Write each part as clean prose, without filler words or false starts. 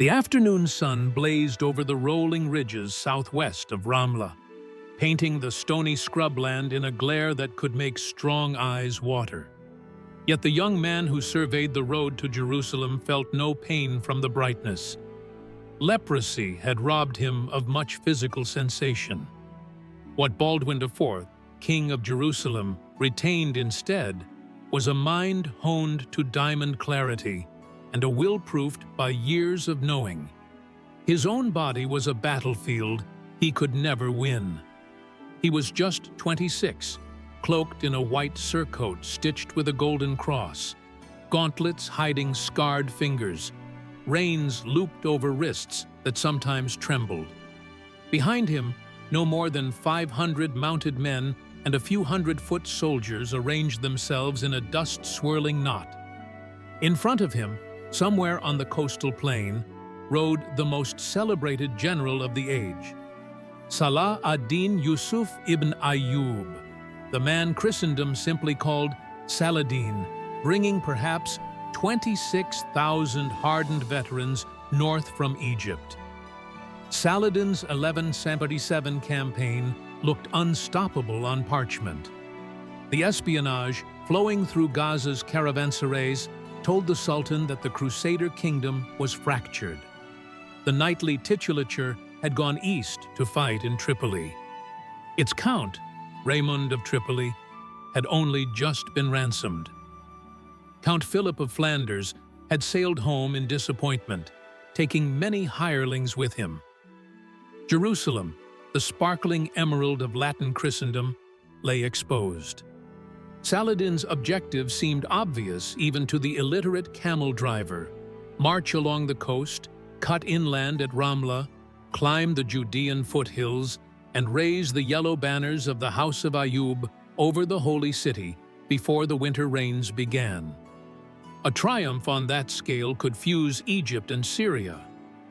The afternoon sun blazed over the rolling ridges southwest of Ramla, painting the stony scrubland in a glare that could make strong eyes water. Yet the young man who surveyed the road to Jerusalem felt no pain from the brightness. Leprosy had robbed him of much physical sensation. What Baldwin IV, King of Jerusalem, retained instead was a mind honed to diamond clarity and a will proofed by years of knowing. His own body was a battlefield he could never win. He was just 26, cloaked in a white surcoat stitched with a golden cross, gauntlets hiding scarred fingers, reins looped over wrists that sometimes trembled. Behind him, no more than 500 mounted men and a few hundred-foot soldiers arranged themselves in a dust-swirling knot. In front of him, somewhere on the coastal plain, rode the most celebrated general of the age, Salah ad-Din Yusuf ibn Ayyūb, the man Christendom simply called Saladin, bringing perhaps 26,000 hardened veterans north from Egypt. Saladin's 1177 campaign looked unstoppable on parchment. The espionage flowing through Gaza's caravanserais told the Sultan that the Crusader kingdom was fractured. The knightly titulature had gone east to fight in Tripoli. Its count, Raymond of Tripoli, had only just been ransomed. Count Philip of Flanders had sailed home in disappointment, taking many hirelings with him. Jerusalem, the sparkling emerald of Latin Christendom, lay exposed. Saladin's objective seemed obvious even to the illiterate camel driver: march along the coast, cut inland at Ramla, climb the Judean foothills, and raise the yellow banners of the House of Ayyūbid over the Holy City before the winter rains began. A triumph on that scale could fuse Egypt and Syria,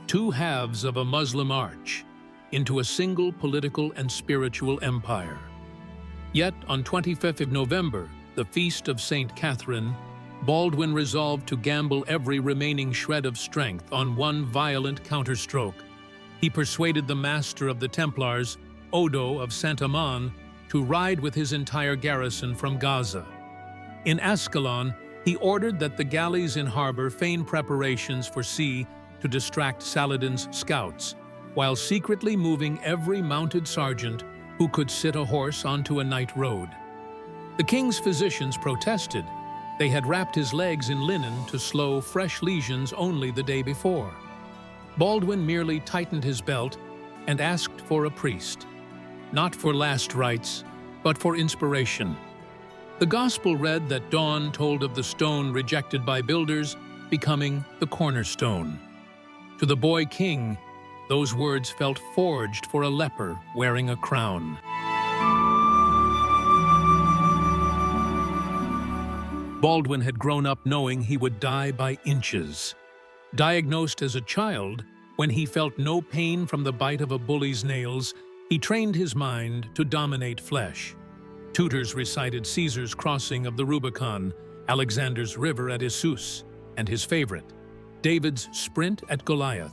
two halves of a Muslim arch, into a single political and spiritual empire. Yet on 25th of November, the feast of St. Catherine, Baldwin resolved to gamble every remaining shred of strength on one violent counterstroke. He persuaded the master of the Templars, Odo of Saint-Amand, to ride with his entire garrison from Gaza. In Ascalon, he ordered that the galleys in harbor feign preparations for sea to distract Saladin's scouts, while secretly moving every mounted sergeant who could sit a horse onto a night road. The king's physicians protested. They had wrapped his legs in linen to slow fresh lesions only the day before. Baldwin merely tightened his belt and asked for a priest, not for last rites, but for inspiration. The gospel read that dawn told of the stone rejected by builders becoming the cornerstone. To the boy king, those words felt forged for a leper wearing a crown. Baldwin had grown up knowing he would die by inches. Diagnosed as a child, when he felt no pain from the bite of a bully's nails, he trained his mind to dominate flesh. Tutors recited Caesar's crossing of the Rubicon, Alexander's river at Issus, and his favorite, David's sprint at Goliath.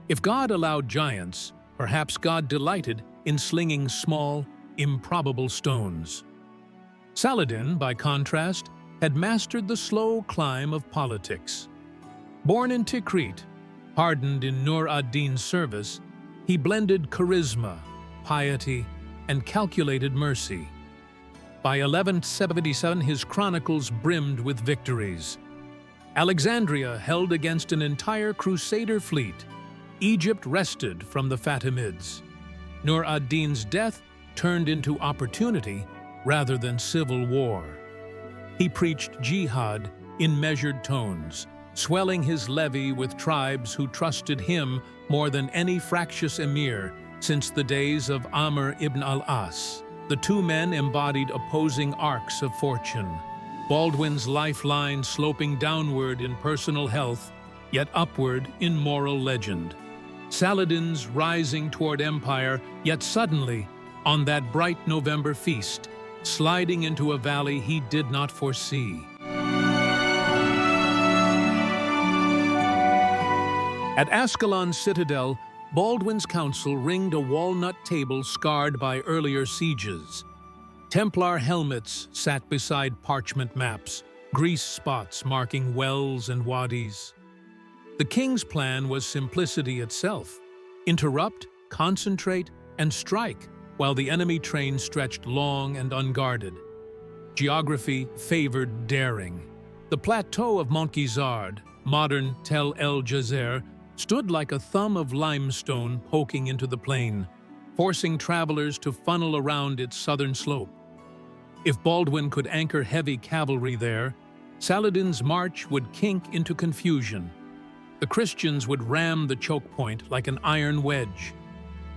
If God allowed giants, perhaps God delighted in slinging small, improbable stones. Saladin, by contrast, had mastered the slow climb of politics. Born in Tikrit, hardened in Nur ad-Din's service, he blended charisma, piety, and calculated mercy. By 1177, his chronicles brimmed with victories. Alexandria held against an entire Crusader fleet. Egypt rested from the Fatimids. Nur ad-Din's death turned into opportunity rather than civil war. He preached jihad in measured tones, swelling his levy with tribes who trusted him more than any fractious emir since the days of Amr ibn al-As. The two men embodied opposing arcs of fortune, Baldwin's lifeline sloping downward in personal health, yet upward in moral legend. Saladin's rising toward empire, yet suddenly, on that bright November feast, sliding into a valley he did not foresee. At Ascalon's citadel, Baldwin's council ringed a walnut table scarred by earlier sieges. Templar helmets sat beside parchment maps, grease spots marking wells and wadis. The king's plan was simplicity itself: interrupt, concentrate, and strike, while the enemy train stretched long and unguarded. Geography favored daring. The plateau of Montgisard, modern Tel El Jazer, stood like a thumb of limestone poking into the plain, forcing travelers to funnel around its southern slope. If Baldwin could anchor heavy cavalry there, Saladin's march would kink into confusion. The Christians would ram the choke point like an iron wedge.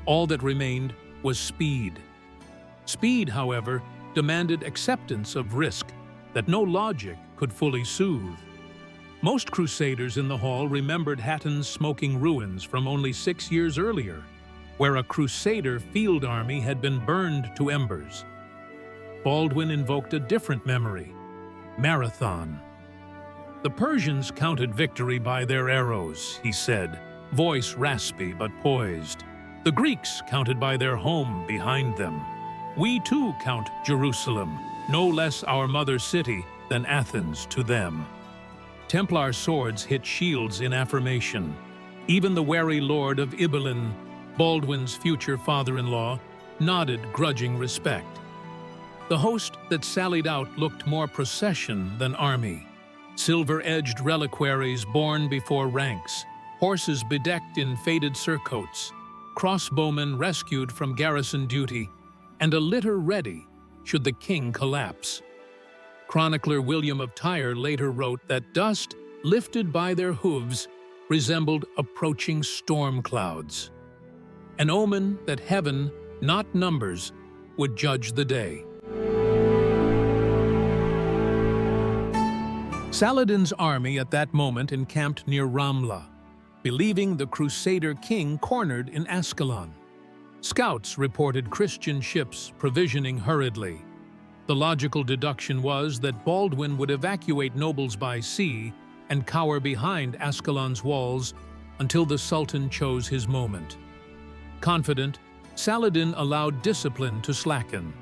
All that remained was speed. Speed, however, demanded acceptance of risk that no logic could fully soothe. Most crusaders in the hall remembered Hatton's smoking ruins from only 6 years earlier, where a crusader field army had been burned to embers. Baldwin invoked a different memory: Marathon. The Persians counted victory by their arrows, he said, voice raspy but poised. The Greeks counted by their home behind them. We too count Jerusalem, no less our mother city than Athens to them. Templar swords hit shields in affirmation. Even the wary lord of Ibelin, Baldwin's future father-in-law, nodded grudging respect. The host that sallied out looked more procession than army. Silver-edged reliquaries borne before ranks, horses bedecked in faded surcoats, crossbowmen rescued from garrison duty, and a litter ready should the king collapse. Chronicler William of Tyre later wrote that dust lifted by their hooves resembled approaching storm clouds, an omen that heaven, not numbers, would judge the day. Saladin's army at that moment encamped near Ramla, believing the Crusader king cornered in Ascalon. Scouts reported Christian ships provisioning hurriedly. The logical deduction was that Baldwin would evacuate nobles by sea and cower behind Ascalon's walls until the Sultan chose his moment. Confident, Saladin allowed discipline to slacken.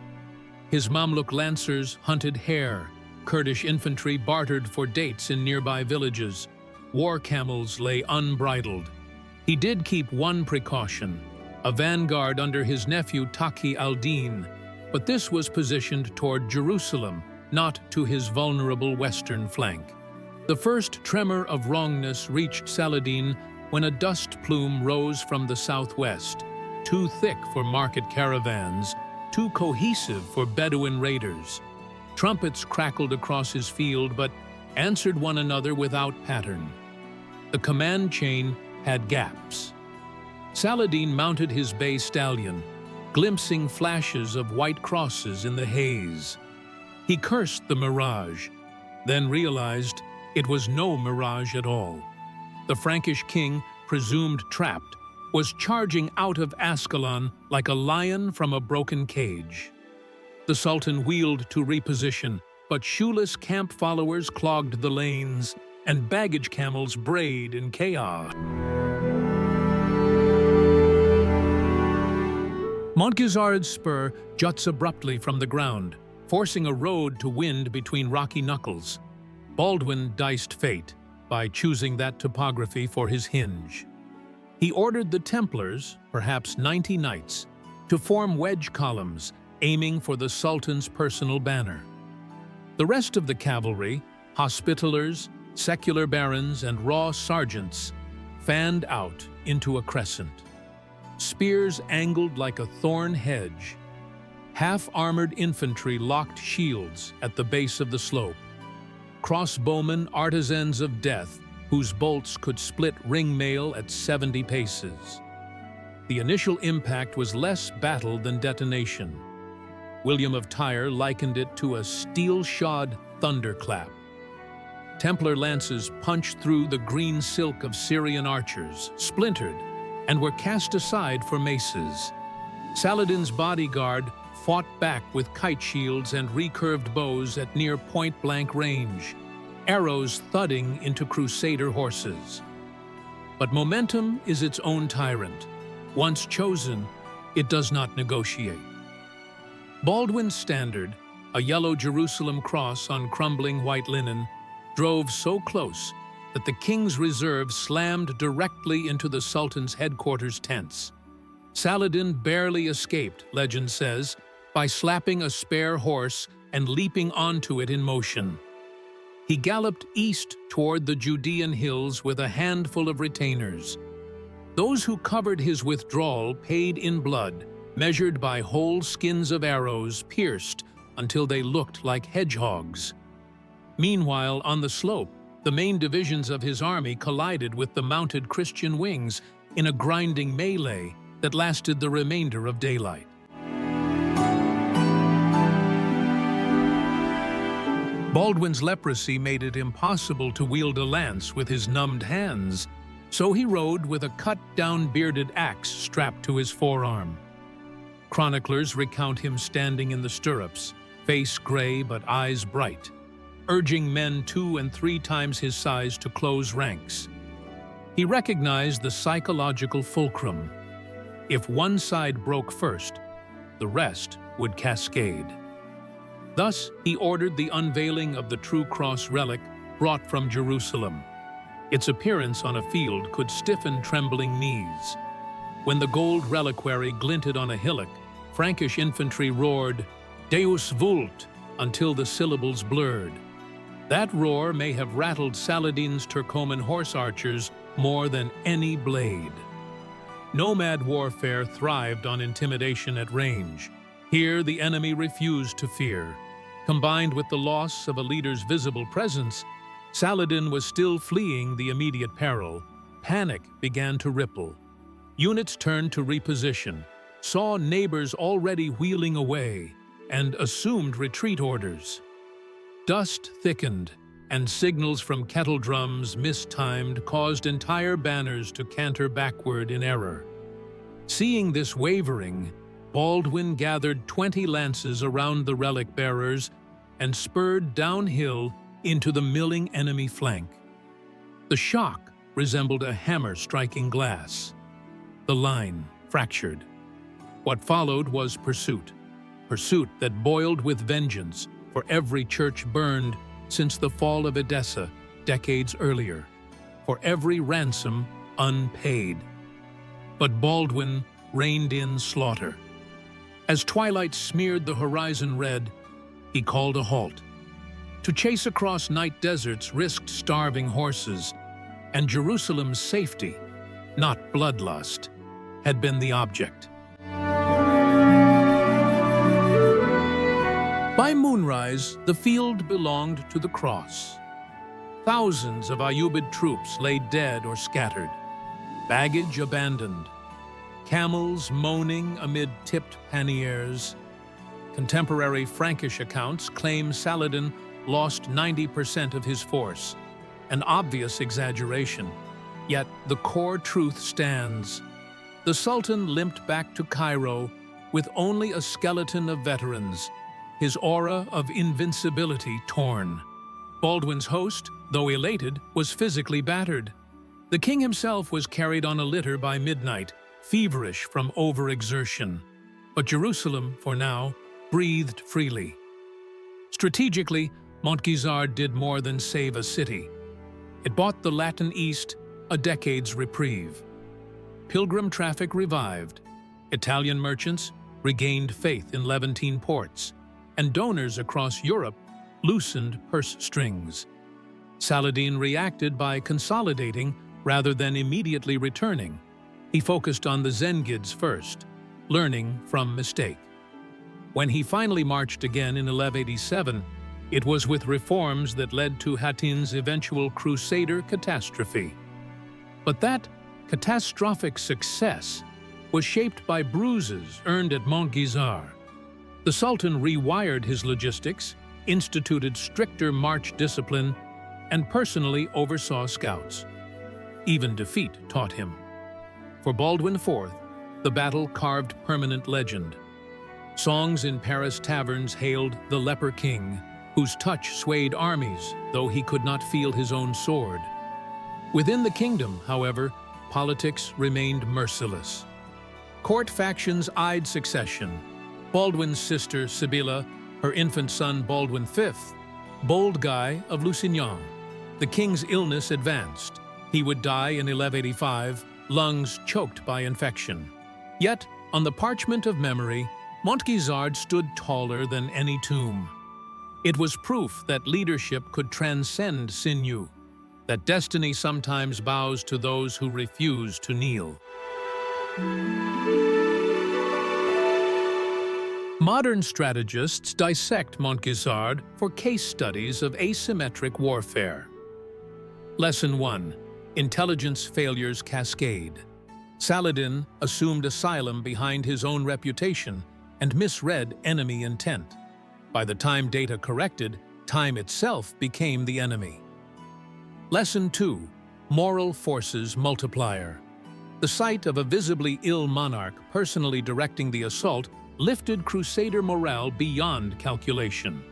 His Mamluk lancers hunted hare, Kurdish infantry bartered for dates in nearby villages, war camels lay unbridled. He did keep one precaution: a vanguard under his nephew Taqi al-Din, but this was positioned toward Jerusalem, not to his vulnerable western flank. The first tremor of wrongness reached Saladin when a dust plume rose from the southwest, too thick for market caravans, too cohesive for Bedouin raiders. Trumpets crackled across his field but answered one another without pattern. The command chain had gaps. Saladin mounted his bay stallion, glimpsing flashes of white crosses in the haze. He cursed the mirage, then realized it was no mirage at all. The Frankish king, presumed trapped, was charging out of Ascalon like a lion from a broken cage. The Sultan wheeled to reposition, but shoeless camp followers clogged the lanes, and baggage camels brayed in chaos. Montgisard's spur juts abruptly from the ground, forcing a road to wind between rocky knuckles. Baldwin diced fate by choosing that topography for his hinge. He ordered the Templars, perhaps 90 knights, to form wedge columns, aiming for the Sultan's personal banner. The rest of the cavalry, Hospitallers, secular barons, and raw sergeants, fanned out into a crescent. Spears angled like a thorn hedge. Half-armored infantry locked shields at the base of the slope. Crossbowmen, artisans of death, whose bolts could split ring mail at 70 paces. The initial impact was less battle than detonation. William of Tyre likened it to a steel-shod thunderclap. Templar lances punched through the green silk of Syrian archers, splintered, and were cast aside for maces. Saladin's bodyguard fought back with kite shields and recurved bows at near point-blank range, arrows thudding into crusader horses. But momentum is its own tyrant. Once chosen, it does not negotiate. Baldwin's standard, a yellow Jerusalem cross on crumbling white linen, drove so close that the king's reserve slammed directly into the Sultan's headquarters tents. Saladin barely escaped, legend says, by slapping a spare horse and leaping onto it in motion. He galloped east toward the Judean hills with a handful of retainers. Those who covered his withdrawal paid in blood, measured by whole skins of arrows pierced until they looked like hedgehogs. Meanwhile, on the slope, the main divisions of his army collided with the mounted Christian wings in a grinding melee that lasted the remainder of daylight. Baldwin's leprosy made it impossible to wield a lance with his numbed hands, so he rode with a cut-down bearded axe strapped to his forearm. Chroniclers recount him standing in the stirrups, face gray but eyes bright, urging men 2 and 3 times his size to close ranks. He recognized the psychological fulcrum. If one side broke first, the rest would cascade. Thus, he ordered the unveiling of the True Cross relic brought from Jerusalem. Its appearance on a field could stiffen trembling knees. When the gold reliquary glinted on a hillock, Frankish infantry roared, "Deus vult," until the syllables blurred. That roar may have rattled Saladin's Turcoman horse archers more than any blade. Nomad warfare thrived on intimidation at range. Here, the enemy refused to fear. Combined with the loss of a leader's visible presence, Saladin was still fleeing the immediate peril. Panic began to ripple. Units turned to reposition, saw neighbors already wheeling away, and assumed retreat orders. Dust thickened, and signals from kettle drums, mistimed, caused entire banners to canter backward in error. Seeing this wavering, Baldwin gathered 20 lances around the relic bearers and spurred downhill into the milling enemy flank. The shock resembled a hammer striking glass. The line fractured. What followed was pursuit that boiled with vengeance for every church burned since the fall of Edessa decades earlier, for every ransom unpaid. But Baldwin reined in slaughter. As twilight smeared the horizon red, he called a halt. To chase across night deserts risked starving horses, and Jerusalem's safety, not bloodlust, had been the object. By moonrise, the field belonged to the cross. Thousands of Ayyūbid troops lay dead or scattered, baggage abandoned, camels moaning amid tipped panniers. Contemporary Frankish accounts claim Saladin lost 90% of his force, an obvious exaggeration, yet the core truth stands. The Sultan limped back to Cairo with only a skeleton of veterans, his aura of invincibility torn. Baldwin's host, though elated, was physically battered. The king himself was carried on a litter by midnight, feverish from overexertion. But Jerusalem, for now, breathed freely. Strategically, Montgisard did more than save a city. It bought the Latin East a decade's reprieve. Pilgrim traffic revived. Italian merchants regained faith in Levantine ports, and donors across Europe loosened purse strings. Saladin reacted by consolidating rather than immediately returning. He focused on the Zengids first, learning from mistake. When he finally marched again in 1187, it was with reforms that led to Hatin's eventual Crusader catastrophe. But that catastrophic success was shaped by bruises earned at Montgisard. The Sultan rewired his logistics, instituted stricter march discipline, and personally oversaw scouts. Even defeat taught him. For Baldwin IV, the battle carved permanent legend. Songs in Paris taverns hailed the Leper King, whose touch swayed armies, though he could not feel his own sword. Within the kingdom, however, politics remained merciless. Court factions eyed succession. Baldwin's sister, Sibylla, her infant son, Baldwin V, bold Guy of Lusignan. The king's illness advanced. He would die in 1185, lungs choked by infection. Yet, on the parchment of memory, Montgisard stood taller than any tomb. It was proof that leadership could transcend sinew, that destiny sometimes bows to those who refuse to kneel. Modern strategists dissect Montgisard for case studies of asymmetric warfare. Lesson 1. Intelligence failures cascade. Saladin assumed asylum behind his own reputation and misread enemy intent. By the time data corrected, time itself became the enemy. Lesson 2. Moral forces multiplier. The sight of a visibly ill monarch personally directing the assault lifted Crusader morale beyond calculation.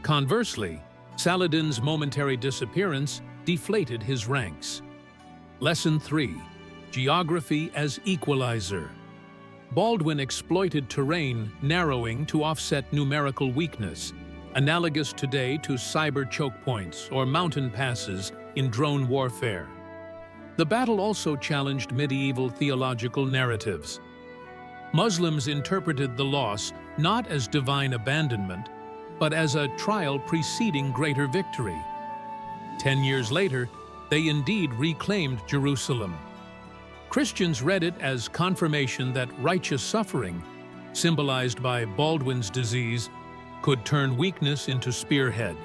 Conversely, Saladin's momentary disappearance deflated his ranks. Lesson 3. Geography as equalizer. Baldwin exploited terrain narrowing to offset numerical weakness, analogous today to cyber choke points or mountain passes in drone warfare. The battle also challenged medieval theological narratives. Muslims interpreted the loss not as divine abandonment, but as a trial preceding greater victory. 10 years later, they indeed reclaimed Jerusalem. Christians read it as confirmation that righteous suffering, symbolized by Baldwin's disease, could turn weakness into spearhead.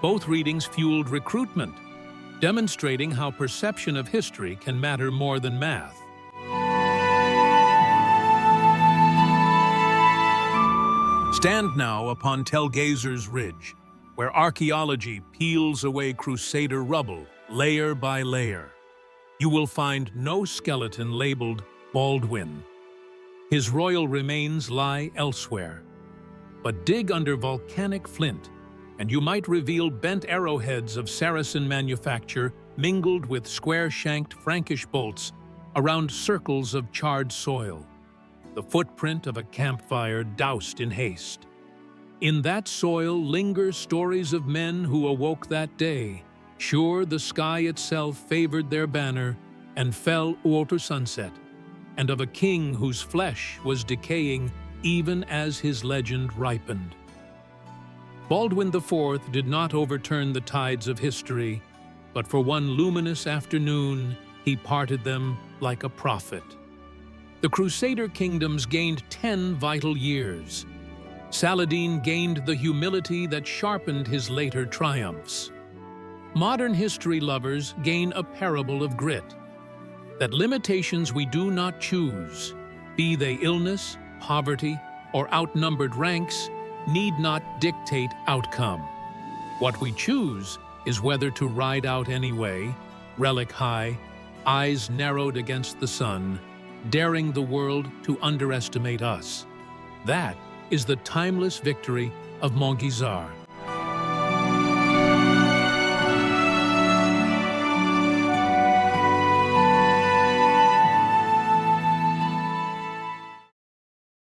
Both readings fueled recruitment, demonstrating how perception of history can matter more than math. Stand now upon Telgazer's Ridge, where archaeology peels away Crusader rubble layer by layer. You will find no skeleton labeled Baldwin. His royal remains lie elsewhere. But dig under volcanic flint, and you might reveal bent arrowheads of Saracen manufacture mingled with square-shanked Frankish bolts around circles of charred soil, the footprint of a campfire doused in haste. In that soil linger stories of men who awoke that day, sure the sky itself favored their banner and fell to sunset, and of a king whose flesh was decaying even as his legend ripened. Baldwin IV did not overturn the tides of history, but for one luminous afternoon he parted them like a prophet. The Crusader kingdoms gained 10 vital years. Saladin gained the humility that sharpened his later triumphs. Modern history lovers gain a parable of grit, that limitations we do not choose, be they illness, poverty, or outnumbered ranks, need not dictate outcome. What we choose is whether to ride out anyway, relic high, eyes narrowed against the sun, daring the world to underestimate us. That is the timeless victory of Montgisard.